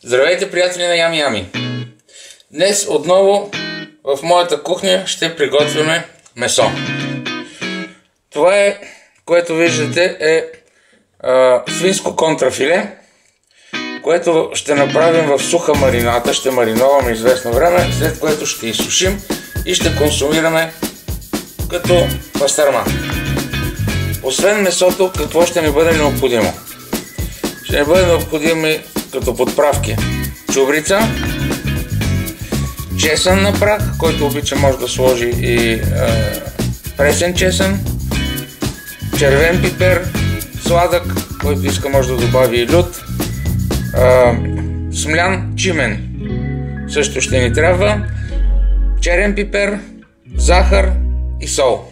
Здравейте, приятели на Ями Ями! Днес отново в моята кухня ще приготвяме месо. Това което виждате е свинско контрафиле, което ще направим в суха марината, ще мариноваме известно време, след което ще изсушим и ще консумираме като пастърма. Освен месото, какво ще ни бъде необходимо? Ще ни бъде необходимо като подправки чубрица, чесън на прах, който обича може да сложи и пресен чесън, червен пипер, сладък, който иска може да добави и лют, смлян чимен също ще ни трябва, черен пипер, захар и сол.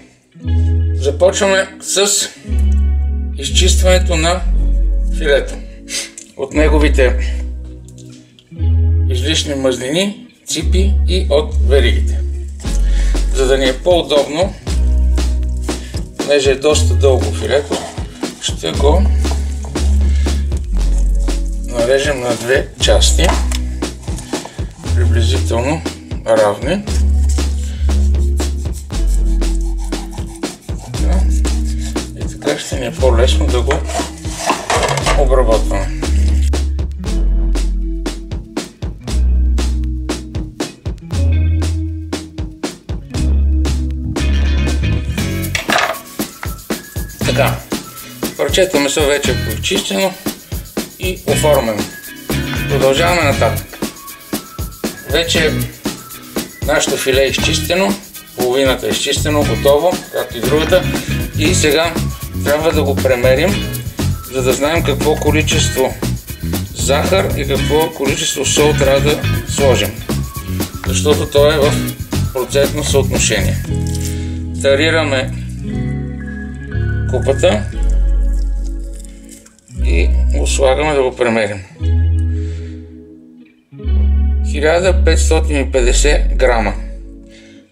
Започваме с изчистването на филето от неговите излишни мазнини, ципи и от веригите. За да ни е по-удобно, понеже е доста дълго филето, ще го нарежем на две части, приблизително равни. И така ще ни е по-лесно да го обработваме. Така, парчето месо вече е почистено и оформено. Продължаваме нататък. Вече нашето филе е изчистено, половината е изчистено, готово, както и другата. И сега трябва да го премерим, за да знаем какво количество захар и какво количество сол трябва да сложим. Защото то е в процентно съотношение. Тарираме купата и го слагаме да го премерим. 1550 грама.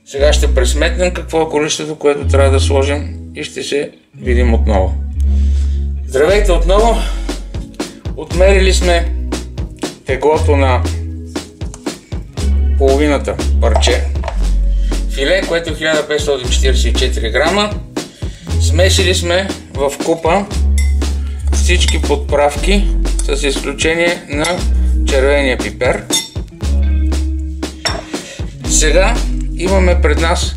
Сега ще пресметнем какво е количеството, което трябва да сложим и ще се видим отново. Здравейте отново! Отмерили сме теглото на половината парче филе, което е 1544 грама. Смесили сме в купа всички подправки, с изключение на червения пипер. Сега имаме пред нас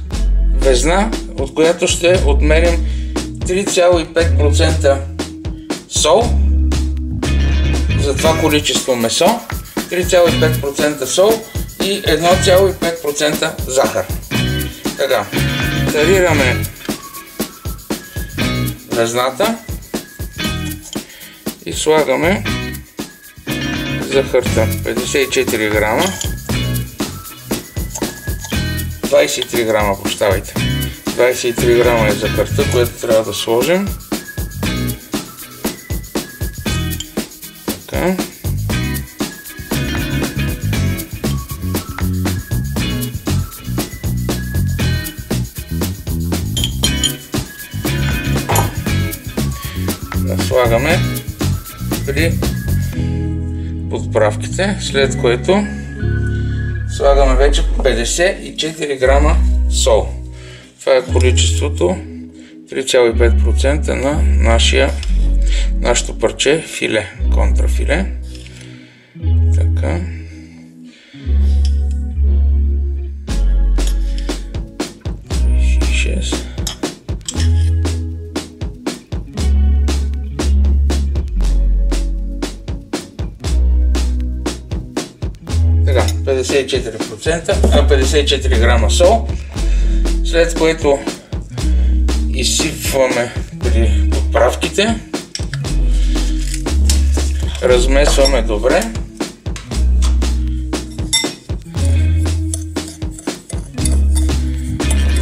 везна, от която ще отмерим 3,5% сол за това количество месо, 3,5% сол и 1,5% захар. Така, тарираме везната и слагаме захарта 54 грама, 23 грама, прощавайте. 23 грама е захарта, което трябва да сложим. Така. Слагаме при подправките, след което слагаме вече 54 грама сол. Това е количеството 3,5% на нашето парче филе, контрафиле. Така. Така, 54 грама сол, след което изсипваме при подправките, размесваме добре,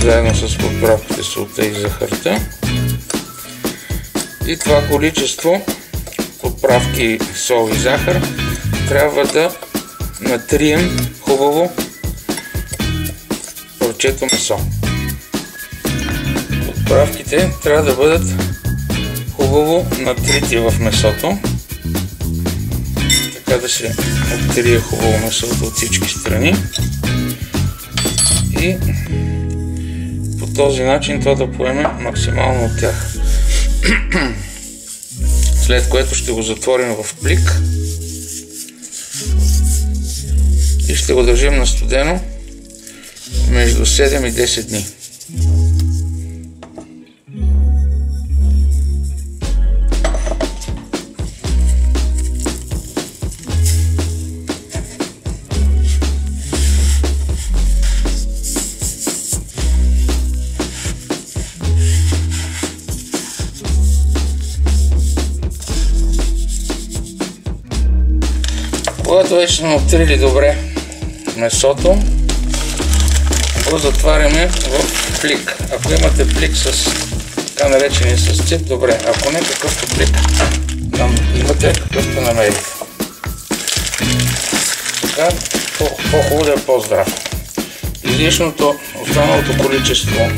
заедно с подправките солта и захарта, и това количество подправки сол и захар трябва да натрием хубаво парчето месо. Подправките трябва да бъдат хубаво натрити в месото. така да се обтрие хубаво месото от всички страни и по този начин то да поеме максимално от тях. След което ще го затворим в плик и ще го държим на студено между 7 и 10 дни. Когато вече сме обтрили добре месото, го затваряме в плик. Ако имате плик с така наречения с цип, добре. Ако не, какъвто плик имате, какъвто намерите. Така по-хубаво да е по-здрав. Излишното, останалото количество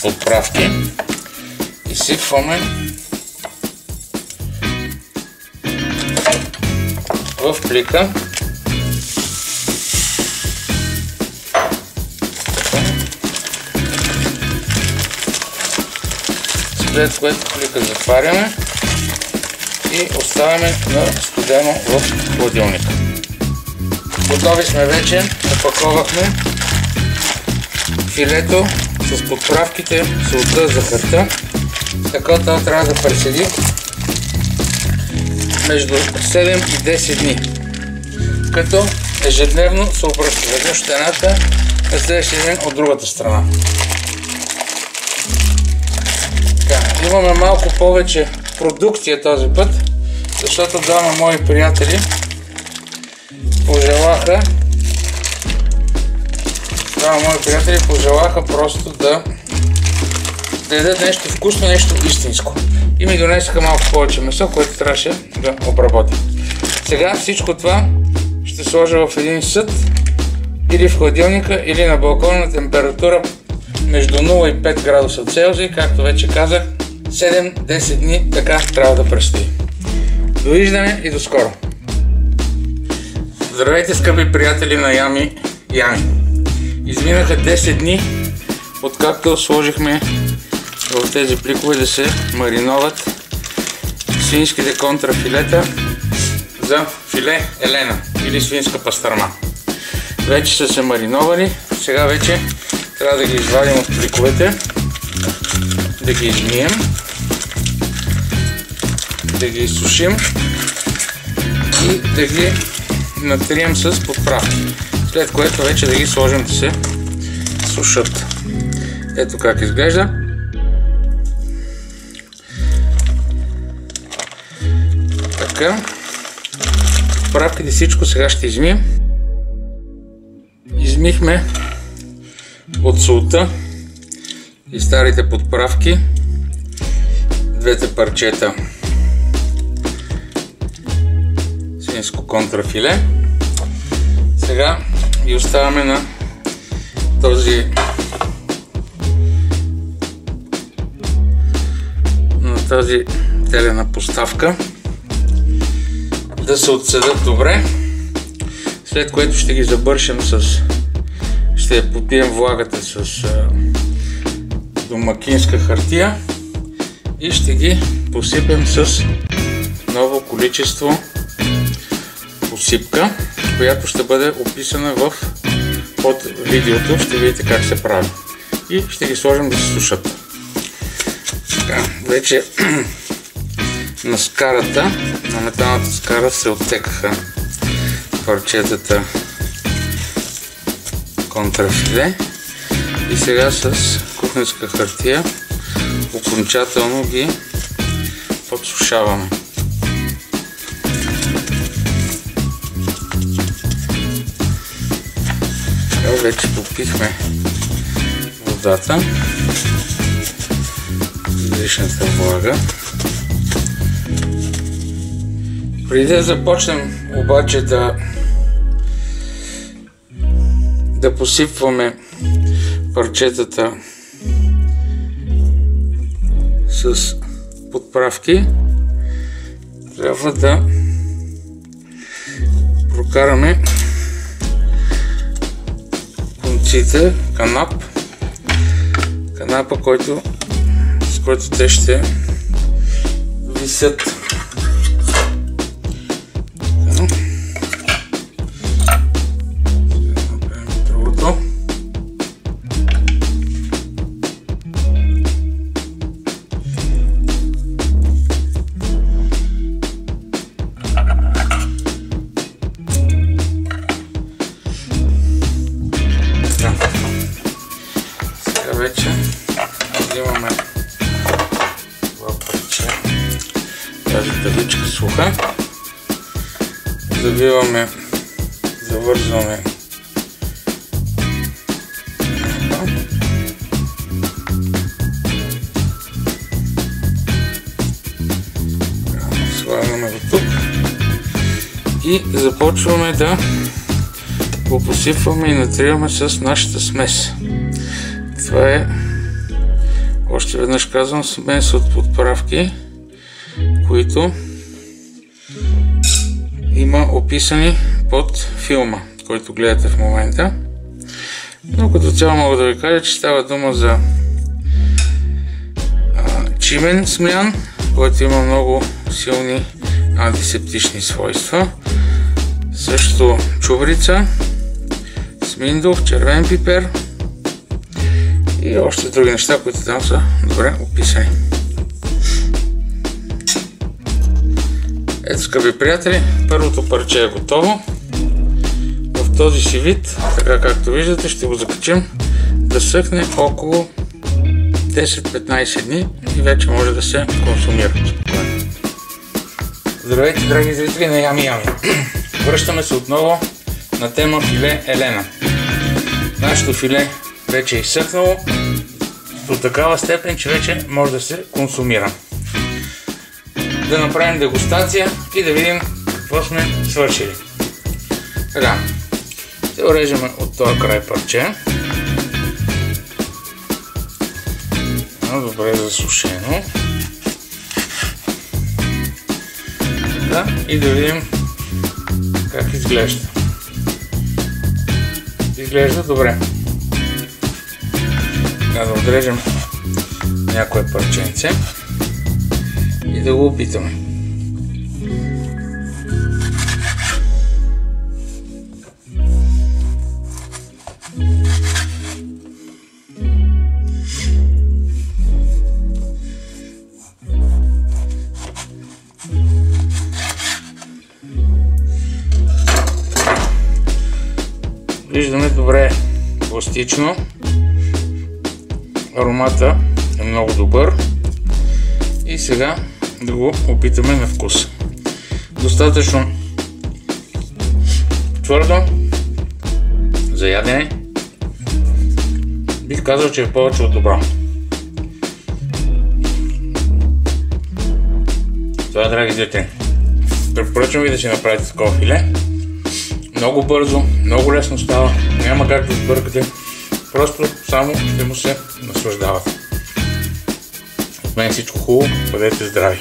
подправки изсипваме в плика. След което плика затваряме и оставяме на студено в хладилника. Готови сме вече, опаковахме филето с подправките, солта, захарта. Така това трябва да преседи между 7 и 10 дни, като ежедневно се обръща веднъж от едната, на следващия ден от другата страна. Така, имаме малко повече продукция този път, защото двама мои приятели пожелаха просто да ядат нещо вкусно, нещо истинско. И ми донесаха малко повече месо, което трябваше да обработим. Сега всичко това ще сложа в един съд или в хладилника, или на балкона на температура между 0 и 5 градуса Целзий. Както вече казах, 7-10 дни така трябва да престои. Довиждане и до скоро! Здравейте, скъпи приятели на Ями. Изминаха 10 дни, откакто сложихме в тези пликове да се мариноват свинските контрафилета за филе елена или свинска пастърма. Вече са се мариновали, сега вече трябва да ги извадим от пликовете, да ги измием, да ги изсушим и да ги натрием с подправки, след което вече да ги сложим да се сушат. Ето как изглежда. Така, подправките всичко сега ще измием. Измихме от солта и старите подправки двете парчета свинско контрафиле. Сега ги оставяме на тази телена поставка да се отседат добре, след което ще ги забършим ще попием влагата с домакинска хартия и ще ги посипем с ново количество посипка, която ще бъде описана под видеото, ще видите как се прави. И ще ги сложим да се сушат. Така, вече на скарата, на металната скара се оттекаха парчетата контрафиле и сега с кухненска хартия окончателно ги подсушаваме. Вече попихме водата, излишната влага. Преди да започнем обаче да посипваме парчетата с подправки, трябва да докараме конците, канапа, с който те ще висят. Направим другото. Сега вече взимаме това парче, тази табличка суха, завързваме слагаме до тук и започваме да го посипваме и натриваме с нашата смес. Това е, още веднъж казвам, смес от подправки, които има описани под филма, който гледате в момента. Но като цяло мога да ви кажа, че става дума за чимен смлян, който има много силни антисептични свойства. Също чубрица, сминдов, червен пипер и още други неща, които там са добре описани. Ето, скъпи приятели, първото парче е готово. В този си вид, така както виждате, ще го закачим да съхне около 10-15 дни и вече може да се консумира. Здравейте, драги зрители на Ями Ями! Връщаме се отново на тема филе Елена. Нашето филе вече е изсъхнало до такава степен, че вече може да се консумира. Да направим дегустация и да видим какво сме свършили. Така, ще урежем от този край парче. Добре засушено. Така, и да видим как изглежда. Изглежда добре. Така, да отрежем някое парченце и да го опитаме. Виждаме добре пластично. Аромата е много добър. И сега да го опитаме на вкус. Достатъчно твърдо за ядене. Бих казал, че е повече от добро. Това, драги зрители, препоръчвам ви да си направите такова филе. Много бързо, много лесно става, няма как да сбъркате, просто само ще му се наслаждавате. От мен всичко хубаво, бъдете здрави!